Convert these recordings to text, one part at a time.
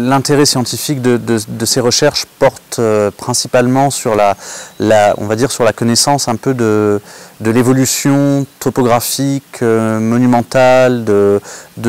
L'intérêt scientifique de ces recherches porte principalement sur on va dire sur la connaissance un peu de l'évolution topographique, monumentale de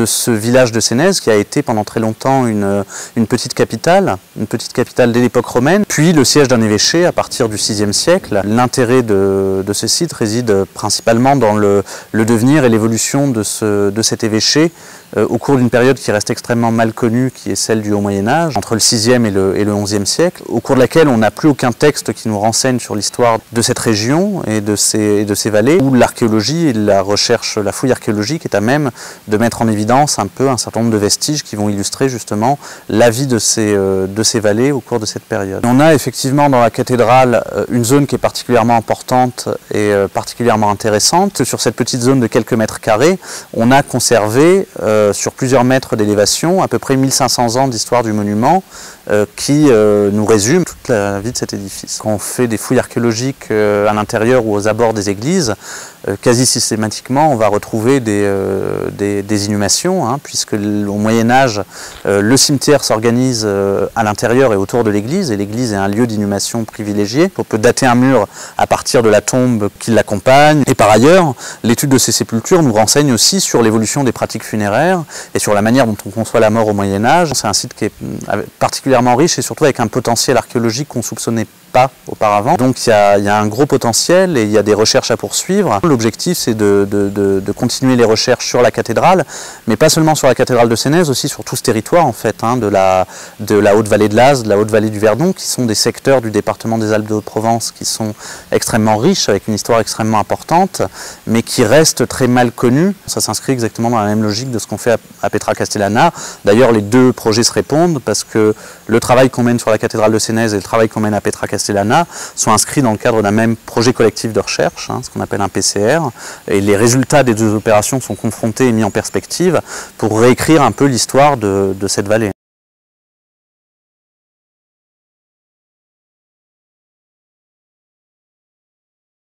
ce village de Sénez qui a été pendant très longtemps une petite capitale dès l'époque romaine, puis le siège d'un évêché à partir du VIe siècle. L'intérêt de ce site réside principalement dans le devenir et l'évolution de cet évêché au cours d'une période qui reste extrêmement mal connue, qui est celle du Haut Moyen-Âge, entre le VIe et le XIe siècle, au cours de laquelle on n'a plus aucun texte qui nous renseigne sur l'histoire de cette région et de ces vallées, où l'archéologie et la recherche, la fouille archéologique est à même de mettre en évidence un certain nombre de vestiges qui vont illustrer justement la vie de ces vallées au cours de cette période. On a effectivement dans la cathédrale une zone qui est particulièrement importante et particulièrement intéressante. Sur cette petite zone de quelques mètres carrés, on a conservé sur plusieurs mètres d'élévation, à peu près 1500 ans d'histoire du monument, qui nous résume toute la vie de cet édifice. Quand on fait des fouilles archéologiques à l'intérieur ou aux abords des églises, quasi systématiquement on va retrouver des inhumations, puisque au Moyen-Âge, le cimetière s'organise à l'intérieur et autour de l'église, et l'église est un lieu d'inhumation privilégié. On peut dater un mur à partir de la tombe qui l'accompagne. Et par ailleurs, l'étude de ces sépultures nous renseigne aussi sur l'évolution des pratiques funéraires et sur la manière dont on conçoit la mort au Moyen-Âge. C'est un site qui est particulièrement riche et surtout avec un potentiel archéologique qu'on ne soupçonnait pas auparavant. Donc il y a un gros potentiel et il y a des recherches à poursuivre. L'objectif c'est de continuer les recherches sur la cathédrale, mais pas seulement sur la cathédrale de Sénez, aussi sur tout ce territoire en fait, de la Haute-Vallée de l'Az, de la Haute-Vallée du Verdon, qui sont des secteurs du département des Alpes de Haute-Provence qui sont extrêmement riches, avec une histoire extrêmement importante, mais qui restent très mal connus. Ça s'inscrit exactement dans la même logique de ce qu'on fait à Petra Castellana. D'ailleurs les deux projets se répondent parce que le travail qu'on mène sur la cathédrale de Sénez et le travail qu'on mène à Petra Castellana sont inscrits dans le cadre d'un même projet collectif de recherche, ce qu'on appelle un PCR, et les résultats des deux opérations sont confrontés et mis en perspective pour réécrire un peu l'histoire de cette vallée.